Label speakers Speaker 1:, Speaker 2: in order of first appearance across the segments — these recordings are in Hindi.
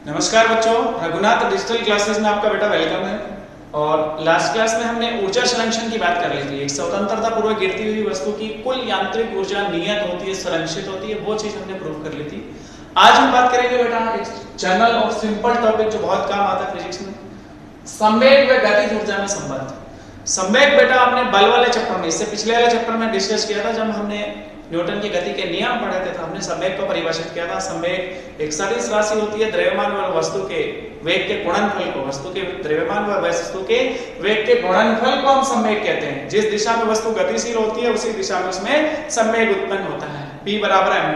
Speaker 1: नमस्कार बच्चों, रघुनाथ डिजिटल क्लासेस में आपका बेटा वेलकम है। और लास्ट क्लास में हमने ऊर्जा संरक्षण की बात कर ली थी। एक स्वतंत्रता पूर्वक गिरती हुई वस्तु की कुल यांत्रिक ऊर्जा नियत होती है, संरक्षित होती है, वो चीज हमने प्रूव कर ली थी। आज हम बात करेंगे बेटा एक जनरल और सिंपल टॉपिक जो बहुत काम आता है फिजिक्स में, संवेग व गतिज ऊर्जा में संबंध। संवेग बेटा आपने बल वाले चैप्टर में, इससे पिछले वाले चैप्टर में डिस्कस किया था जब हमने न्यूटन की गति के नियम पढ़े थे, तो हमने संवेग को परिभाषित किया था। संवेग एक सदिश राशि होती है द्रव्यमान व वस्तु के वेग के गुणनफल को, वस्तु के द्रव्यमान व वस्तु के वेग के गुणनफल को हम संवेग कहते हैं। जिस दिशा में वस्तु गतिशील होती है उसी दिशा में उसमें संवेग उत्पन्न होता है। P बराबर m।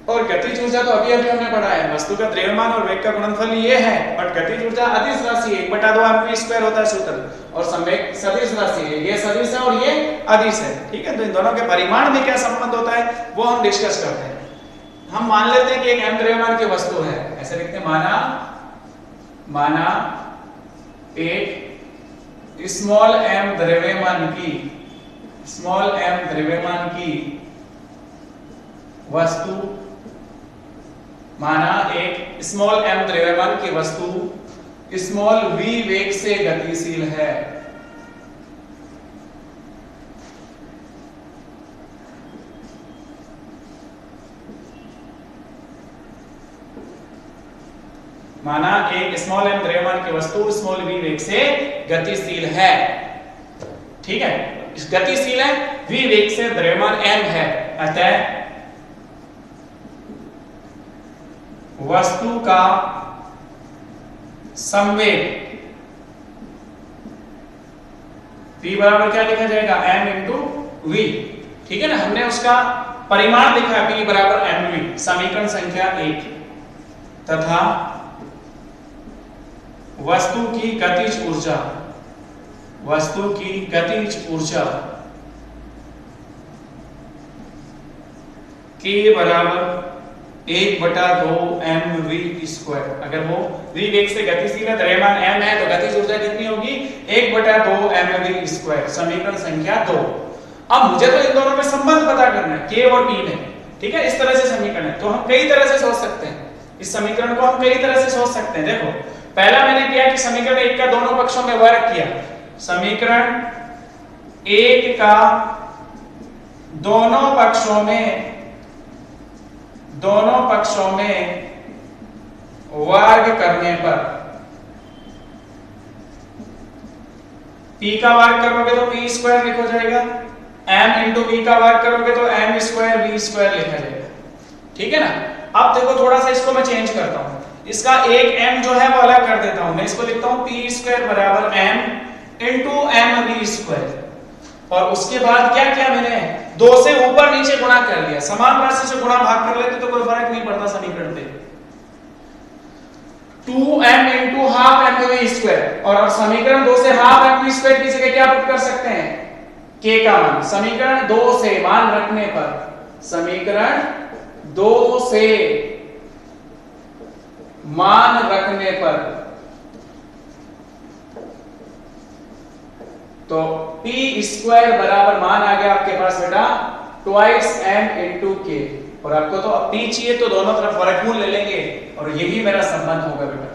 Speaker 1: और गतिज ऊर्जा तो अभी अभी हमने पढ़ा है, वस्तु का द्रव्यमान और वेग का गुणनफल ये है, बट गतिज ऊर्जा अदिश राशि है, 1/2 mv² होता है सूत्र, और संवेग सदिश राशि है, ये सदिश है और ये अदिश है। ठीक है, तो इन दोनों के परिमाण में क्या संबंध होता है वो हम डिस्कस करते हैं। हम मान लेते हैं कि एक m द्रव्यमान की वस्तु है, ऐसे लिखते हैं, माना एक स्मॉल m द्रव्यमान की वस्तु, माना एक स्मॉल m द्रव्यमान की वस्तु स्मॉल v वेग से गतिशील है। माना एक स्मॉल m द्रव्यमान की वस्तु स्मॉल v वेग से गतिशील है। ठीक है, गतिशील है, v वेग से द्रव्यमान m है, अतः वस्तु का संवेग v बराबर क्या लिखा जाएगा, m इंटू v। ठीक है ना, हमने उसका परिमाण लिखा है p बराबर mv, समीकरण संख्या 1। तथा वस्तु की गतिज ऊर्जा k बराबर 1/2 mv²। अगर वो v वेग से गतिशील है, द्रव्यमान m है, तो गतिज ऊर्जा कितनी होगी, 1/2 mv², समीकरण संख्या 2। अब मुझे तो इन दोनों में संबंध पता करना है, k और p में। ठीक है, इस तरह से समीकरण है, तो हम कई तरह से सोच सकते हैं, इस समीकरण को हम कई तरह से सोच सकते हैं। देखो, पहला मैंने किया कि समीकरण 1 का दोनों पक्षों में वर्ग किया, समीकरण 1 का दोनों पक्षों में वर्ग करने पर, p का वर्ग करोगे तो p² लिखा जाएगा, m इंटू v का वर्ग करोगे तो m² v² लिखा जाएगा। ठीक है ना। अब देखो, थोड़ा सा इसको मैं चेंज करता हूं, इसका एक m जो है वो अलग कर देता हूं, मैं इसको लिखता हूं p² बराबर m इंटू mv²। और उसके बाद क्या किया मैंने, 2 से ऊपर नीचे गुणा कर लिया, समान राशि से गुणा भाग कर लेते तो कोई फर्क नहीं पड़ता समीकरण पे। 2m इंटू हाफ mv², और समीकरण 2 से हाफ mv² की जगह क्या पुट कर सकते हैं, k का मान। समीकरण 2 से मान रखने पर, समीकरण 2 से मान रखने पर, तो p² बराबर मान आ गया आपके पास बेटा 2m इंटू k, और आपको तो अब p चाहिए तो दोनों तरफ वर्गमूल ले लेंगे, और यही मेरा संबंध होगा बेटा।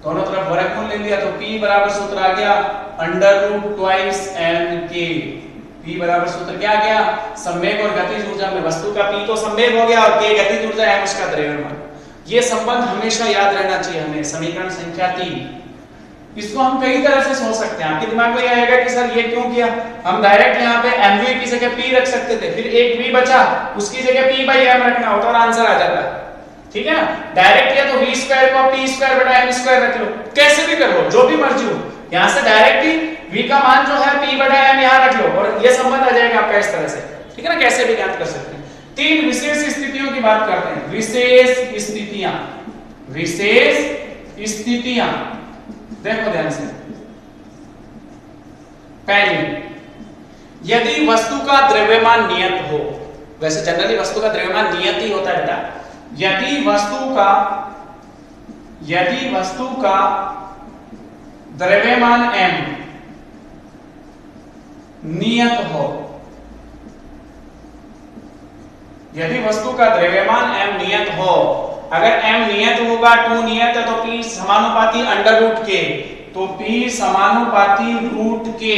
Speaker 1: दोनों तरफ वर्गमूल ले लिया तो p बराबर सूत्र आ गया √2mk। p बराबर सूत्र क्या आ गया, संवेग और गतिज ऊर्जा में वस्तु का p तो संवेग हो गया और k गतिज ऊर्जा m उसका द्रव्यमान। ये संबंध हमेशा याद रहना चाहिए हमें, समीकरण संख्या 3। इसको हम कई तरह से सोच सकते हैं। आपके दिमाग में ये आएगा कि सर ये क्यों किया, हम डायरेक्ट यहाँ पे mv की जगह p रख सकते थे, फिर एक v बचा उसकी जगह p/m रखना होता और आंसर आ जाता। ठीक है ना, डायरेक्ट किया तो v² को p² बटा m² रख लो, कैसे भी कर लो, जो भी मर्जी हो, यहाँ से डायरेक्ट ही v का मान जो है p/m यहाँ रख लो और ये संबंध आ जाएगा आपका इस तरह से। ठीक है ना, कैसे भी ज्ञात कर सकते हैं। 3 विशेष स्थितियों की बात करते हैं, विशेष स्थितियां देखो ध्यान से। पहली, यदि वस्तु का द्रव्यमान नियत हो, वैसे जनरली वस्तु का द्रव्यमान नियत ही होता है बेटा, यदि वस्तु का द्रव्यमान m नियत हो, यदि वस्तु का द्रव्यमान m नियत हो अगर m नियत होगा 2 नियत है तो p समानुपाती अंडर रूट के, तो p समानुपाती रूट के।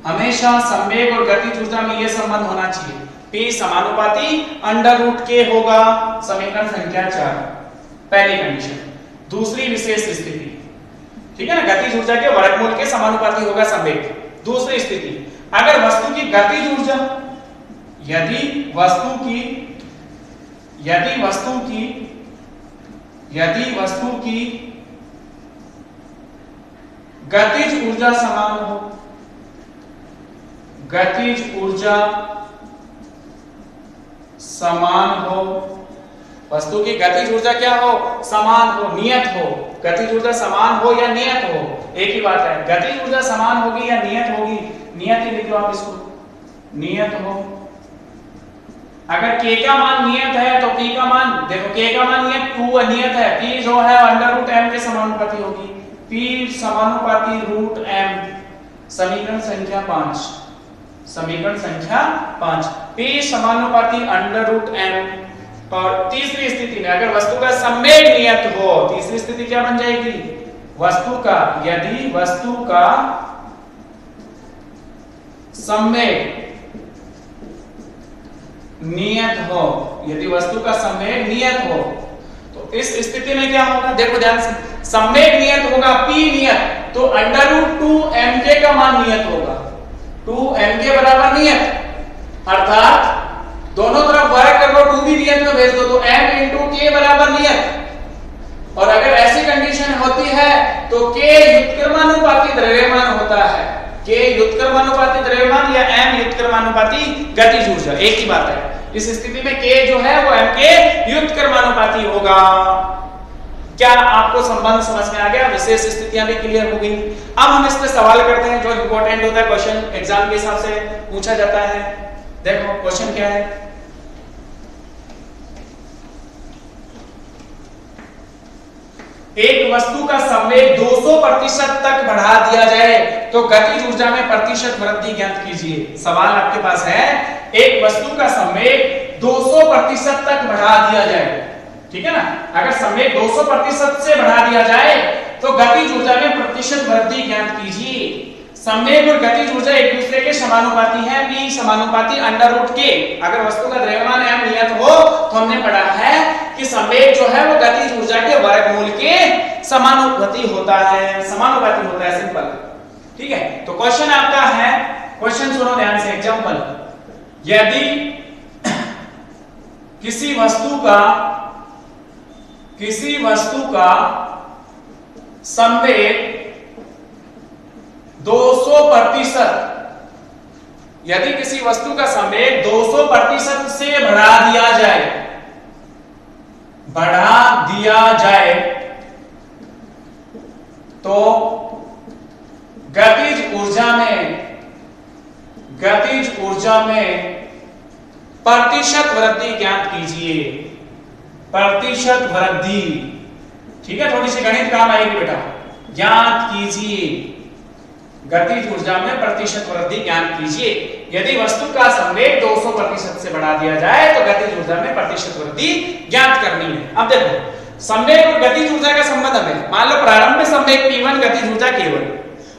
Speaker 1: हमेशा संवेग और गतिज ऊर्जा में यह संबंध होना चाहिए, p समानुपाती अंडर रूट के होगा। समीकरण संख्या 4 पहली कंडीशन। दूसरी विशेष स्थिति, ठीक है ना, गतिज ऊर्जा के वर्गमूल के समानुपाती होगा संवेग। दूसरी स्थिति, अगर वस्तु की गतिज ऊर्जा, यदि वस्तु की गतिज ऊर्जा समान हो, गतिज ऊर्जा समान हो, वस्तु की गतिज ऊर्जा क्या हो, समान हो, नियत हो। गतिज ऊर्जा समान हो या नियत हो, एक ही बात है। गतिज ऊर्जा समान होगी या नियत होगी, नियत ही लिख लो आप इसको, नियत हो। अगर k का मान नियत है तो p का मान, देखो k का मान नियत 2 नियत है, p जो है अंडर रूट m के समानुपाती होगी, p समानुपाती रूट m। समीकरण संख्या 5, समीकरण संख्या 5, p समानुपाती अंडर रूट m। और तीसरी स्थिति में अगर वस्तु का संवेग नियत हो, तीसरी स्थिति क्या बन जाएगी, वस्तु का, यदि वस्तु का संवेग नियत हो, यदि वस्तु का संवेग नियत हो, तो इस स्थिति में क्या होगा, देखो ध्यान से, संवेग नियत होगा p नियत, तो अंडर रूट 2 mk का मान नियत होगा, 2 mk बराबर नियत, अर्थात दोनों तरफ वर्ग कर लो, 2 भी नियत में भेज दो तो m इंटू k बराबर नियत। और अगर ऐसी कंडीशन होती है तो k व्युत्क्रमानुपाती द्रव्यमान होता है, k व्युत्क्रमानुपाती द्रव्यमान या m व्युत्क्रमानुपाती गतिज ऊर्जा, एक ही बात है। इस स्थिति में k जो है वो m के व्युत्क्रमानुपाती होगा। क्या आपको संबंध समझ में आ गया? विशेष स्थितियां भी क्लियर हो गई। अब हम इस पे सवाल करते हैं जो इंपॉर्टेंट होता है, क्वेश्चन एग्जाम के हिसाब से पूछा जाता है। देखो क्वेश्चन क्या है, एक वस्तु का संवेग 200% तक बढ़ा दिया जाए तो गतिज ऊर्जा में प्रतिशत वृद्धि ज्ञात कीजिए। सवाल आपके पास है, एक वस्तु का संवेग 200% तक बढ़ा दिया जाए, ठीक है ना, अगर संवेग 200% से बढ़ा दिया जाए तो गतिज ऊर्जा में प्रतिशत वृद्धि ज्ञात कीजिए। संवेग और गतिज ऊर्जा एक दूसरे के समानुपाती है, p समानुपाती अंडर रूट के। अगर वस्तु का द्रव्यमान m नियत हो तो हमने पढ़ा है कि संवेग जो है वो गतिज ऊर्जा के वर्गमूल के समानुपाती होता है, समानुपाती होता है, सिंपल, ठीक है। तो क्वेश्चन आपका है, क्वेश्चन सुनो ध्यान से, एग्जांपल, यदि किसी वस्तु का संवेग 200%, यदि किसी वस्तु का संवेग 200% से बढ़ा दिया जाए तो गतिज ऊर्जा में प्रतिशत वृद्धि ज्ञात कीजिए। प्रतिशत वृद्धि, ठीक है, थोड़ी सी गणित काम आएगी बेटा, ज्ञात कीजिए। गतिज ऊर्जा में प्रतिशत वृद्धि ज्ञात कीजिए। यदि वस्तु का संवेग 200% से बढ़ा दिया जाए तो गतिज ऊर्जा में प्रतिशत वृद्धि ज्ञात करनी है। अब देखो, संवेग और गतिज ऊर्जा का संबंध हमें, मान लो प्रारंभ में संवेग p1, गतिज ऊर्जा k1,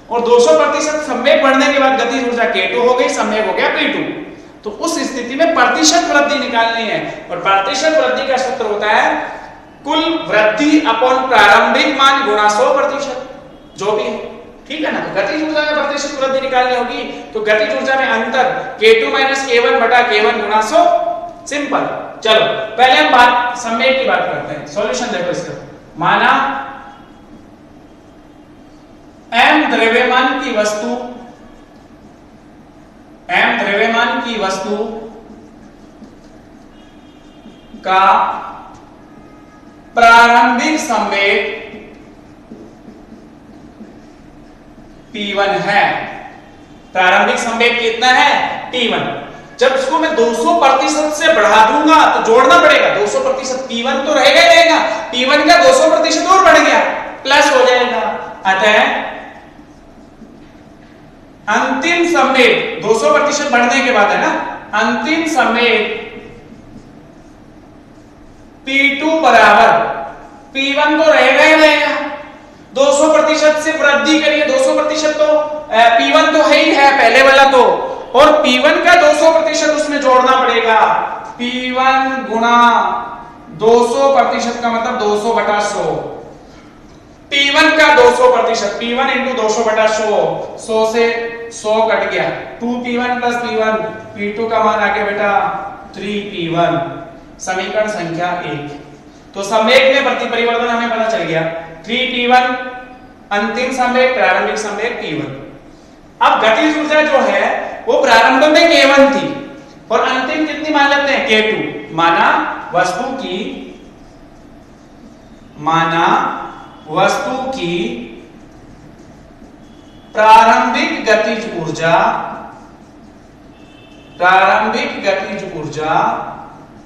Speaker 1: और 200% संवेग बढ़ने के बाद गतिज ऊर्जा k2 हो गई, संवेग हो गया p2। तो उस स्थिति में प्रतिशत वृद्धि निकालनी है, और प्रतिशत वृद्धि का सूत्र होता है कुल वृद्धि अपॉन प्रारंभिक मान गुणा 100%, जो भी है, ठीक है ना। तो गतिज ऊर्जा में प्रतिशत वृद्धि निकालनी होगी तो गतिज ऊर्जा में अंतर k2 k1 बटा k1 गुणा 100, सिंपल। चलो पहले हम बात संवेग की बात करते हैं। सॉल्यूशन देखो इसका, माना m द्रव्यमान की वस्तु का प्रारंभिक संवेग P1 है। प्रारंभिक संवेग कितना है? P1। जब इसको मैं 200% से बढ़ा दूंगा तो जोड़ना पड़ेगा, 200% P1 तो रहेगा ही रहेगा, P1 का 200% और बढ़ गया, प्लस हो जाएगा। अतः अंतिम संवेग 200% बढ़ने के बाद है ना, अंतिम संवेग P2 बराबर P1 तो रहेगा ही रहेगा, 200% से वृद्धि करिए, 200% तो P1 तो है ही है पहले वाला तो, और P1 का 200% उसमें जोड़ना पड़ेगा। P1 गुणा 200% का मतलब 200 बटा 100, P1 का 200%, P1 इंटू 200 बटा 100, 100 से 100 कट गया, 2P1 प्लस P1, P2 का मान आ गया बेटा 3P1, समीकरण संख्या 1। तो संवेग में प्रति परिवर्तन हमें पता चल गया, 3P1 अंतिम संवेग, प्रारंभिक संवेग P1। अब गतिज ऊर्जा जो है वो प्रारंभ में K1 थी और अंतिम कितनी मान लेते हैं K2। माना वस्तु की प्रारंभिक गतिज ऊर्जा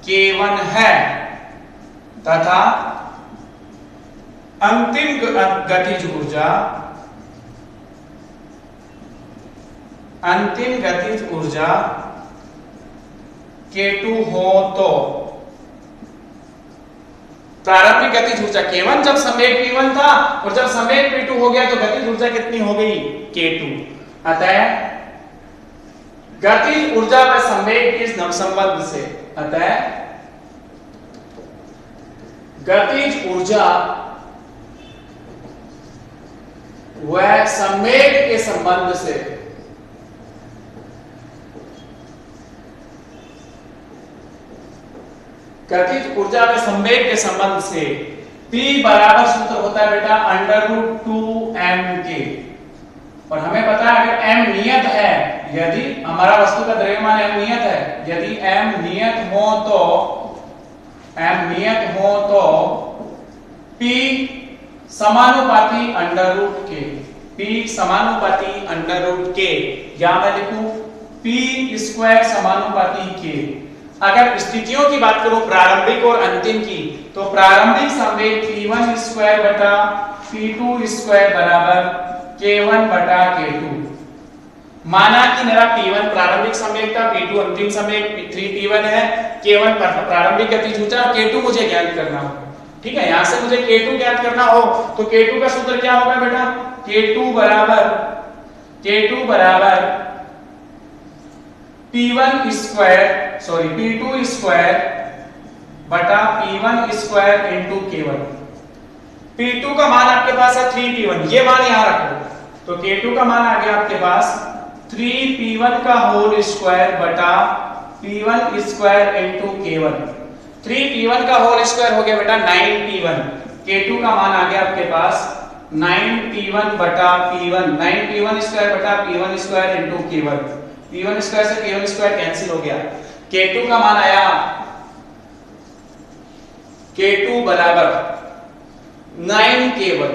Speaker 1: K1 है तथा अंतिम गतिज ऊर्जा K2 हो तो प्रारंभिक गतिज ऊर्जा K1 जब संवेग P1 था और जब संवेग P2 हो गया तो गतिज ऊर्जा कितनी हो गई K2। अतः गतिज ऊर्जा व संवेग के संबंध से, गतिज ऊर्जा व संवेग के संबंध से गतिज ऊर्जा व संवेग के संबंध से P बराबर सूत्र होता है बेटा √2mk, और हमें पता है अगर m नियत है, यदि हमारा वस्तु का द्रव्यमान m नियत है, यदि m नियत हो तो P समानुपाती √k, या मैं लिखूं P स्क्वायर समानुपाती k। अगर स्थितियों की बात करूं प्रारंभिक और अंतिम की, तो प्रारंभिक संवेग P1 स्क्वायर बटा P2 स्क्वायर बराबर K1 बटा K2। माना कि मेरा P1 प्रारंभिक संवेग था, P2 अंतिम संवेग, 3P1 है, K1 प्रारंभिक गतिज ऊर्जा, K2 मुझे ज्ञात करना हो। ठीक है, यहां से मुझे K2 ज्ञात करना हो तो K2 का सूत्र क्या होगा बेटा, K2 बराबर P2 स्क्वायर बटा P1 square into K1। P2 का मान आपके पास है 3P1, ये मान यहां रखो, तो K2 का मान आ गया आपके पास 3P1 का होल स्क्वायर बटा P1 square into K1। 3P1 का होल स्क्वायर हो गया बेटा 9P1, K2 का मान आ गया आपके पास 9P1 बटा P1, 9P1 स्क्वायर बटा P1 square into K1। P1 square से K1 स्क्वायर कैंसिल हो गया, K2 का मान आया K2 बराबर 9K1,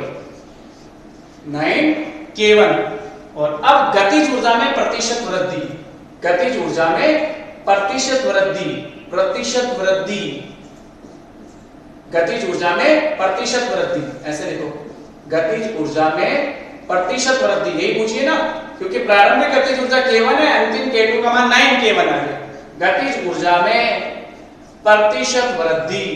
Speaker 1: और अब गतिज ऊर्जा में प्रतिशत वृद्धि, ऐसे लिखो, गतिज ऊर्जा में प्रतिशत वृद्धि, यही पूछिए ना, क्योंकि प्रारंभिक गतिज ऊर्जा K1 है, अंतिम K2 का मान 9K1 आ गया। गतिज ऊर्जा में प्रतिशत वृद्धि,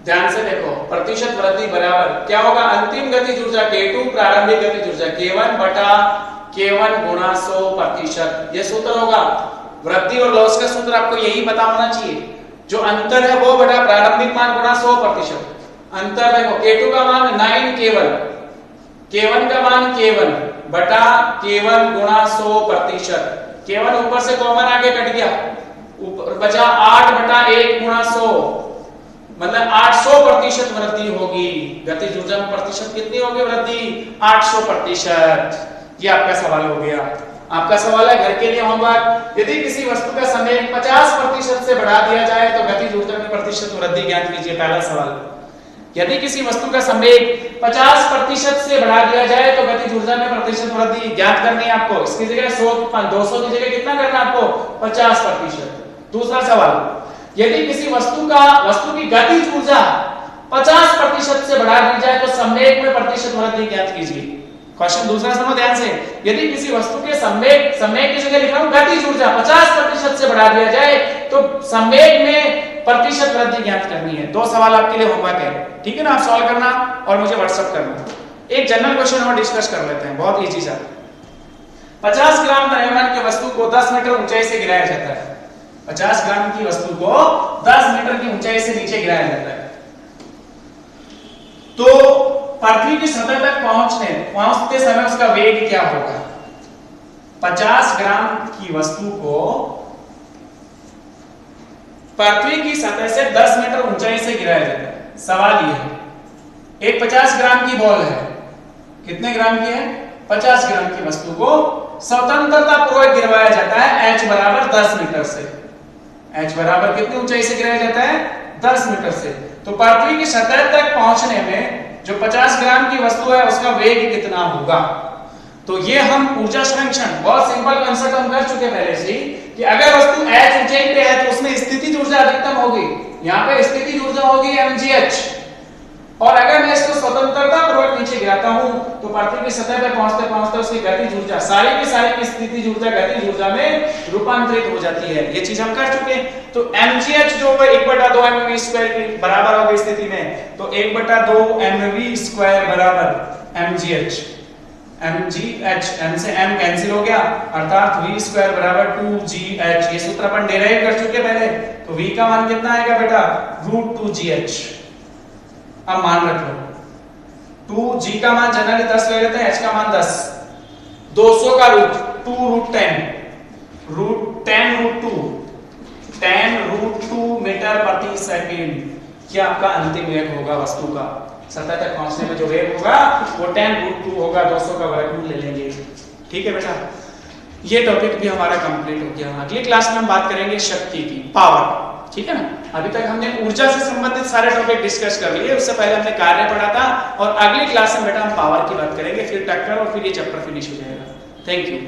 Speaker 1: ध्यान से देखो, प्रतिशत वृद्धि बराबर क्या होगा, अंतिम गतिज ऊर्जा K2 प्रारंभिक गतिज ऊर्जा K1 बटा K1 गुणा 100%, ये सूत्र होगा। वृद्धि और लॉस का सूत्र आपको यही पता होना चाहिए, जो अंतर है वो बटा प्रारंभिक मान गुणा 100%। अंतर देखो, K2 का मान 9K1, K1 का मान K1 बटा K1 गुणा 100%, K1 ऊपर से कॉमन आगे कट गया, ऊपर बचा 8 बटा 1 गुणा 100, मतलब 800% वृद्धि होगी। गतिज ऊर्जा में प्रतिशत कितनी होगी वृद्धि, 800%। ये आपका सवाल हो गया। आपका सवाल है घर के लिए होमवर्क, यदि किसी वस्तु का संवेग 50% से बढ़ा दिया जाए तो गतिज ऊर्जा में प्रतिशत वृद्धि ज्ञात कीजिए। पहला सवाल, यदि किसी वस्तु का संवेग 50% से बढ़ा दिया जाए तो गतिज ऊर्जा में प्रतिशत वृद्धि ज्ञात करनी है आपको। इसकी जगह 200 की जगह कितना करना है आपको, 50%। दूसरा सवाल, यदि किसी वस्तु की गतिज ऊर्जा 50% से बढ़ा दी जाए तो संवेग में प्रतिशत वृद्धि ज्ञात कीजिए। क्वेश्चन दूसरा समझो ध्यान से, यदि किसी वस्तु के संवेग की जगह लिख रहा हूं गतिज ऊर्जा 50% से बढ़ा दिया जाए तो संवेग में प्रतिशत वृद्धि ज्ञात करनी है। 2 सवाल आपके लिए होमवर्क है, ठीक है ना, आप सॉल्व करना और मुझे व्हाट्सएप करना। एक जनरल क्वेश्चन और डिस्कस कर लेते हैं, बहुत इजी सा। 50 ग्राम द्रव्यमान की वस्तु को 10 मीटर ऊंचाई से गिराया जाता है। 50 ग्राम की वस्तु को 10 मीटर की ऊंचाई से नीचे गिराया जाता है, तो पृथ्वी की सतह तक पहुंचते समय उसका वेग क्या होगा? 50 ग्राम की वस्तु को पृथ्वी की सतह से 10 मीटर ऊंचाई से गिराया जाता है। सवाल यह है, एक 50 ग्राम की बॉल है, कितने ग्राम की है? 50 ग्राम की वस्तु को स्वतंत्रता पूर्वक गिरवाया जाता है h बराबर 10 मीटर से। h बराबर कितनी ऊंचाई से गिराया जाता है? 10 मीटर से। तो पृथ्वी की सतह तक पहुंचने में जो 50 ग्राम की वस्तु है उसका वेग कितना होगा? तो ये हम ऊर्जा संरक्षण, बहुत सिंपल कांसेप्ट हम कर चुके पहले से कि अगर वस्तु h ऊंचाई पे है तो उसमें स्थितिज ऊर्जा अधिकतम होगी, यहाँ पे स्थितिज ऊर्जा होगी mgh, और अगर मैं इसको स्वतंत्रता पूर्वक नीचे गिराता हूं तो पृथ्वी की सतह पर पहुंचते पहुंचते उसकी गतिज ऊर्जा सारी की स्थितिज ऊर्जा गतिज ऊर्जा में रूपांतरित हो जाती है। ये चीज हम कर चुके हैं। तो mgh जो 1/2 mv स्क्वायर के बराबर होगी स्थिति में, तो 1/2 mv स्क्वायर बराबर mgh। mgh, m से m कैंसिल हो गया, अर्थात v स्क्वायर बराबर 2gh। ये सूत्र अपन डिराइव कर चुके पहले, तो v का मान कितना आएगा बेटा? √2gh। अब मान रख लो, 2g का मान जनरली 10 ले लेते हैं, h का मान 10, 200 का रूट 2√10, √10√2 मीटर प्रति सेकंड। क्या आपका अंतिम वेग होगा वस्तु का? सतह तक पहुंचने में जो वेग होगा वो 10√2 होगा, 200 का वर्गमूल ले लेंगे। ठीक है बेटा, ये टॉपिक भी हमारा कंप्लीट हो गया। अगली क्लास में हम बात करेंगे शक्ति की, पावर। ठीक है ना, अभी तक हमने ऊर्जा से संबंधित सारे टॉपिक डिस्कस कर लिए, उससे पहले हमने कार्य पढ़ा था, और अगली क्लास में बेटा हम पावर की बात करेंगे, फिर टक्कर, और फिर ये चैप्टर फिनिश हो जाएगा। Thank you.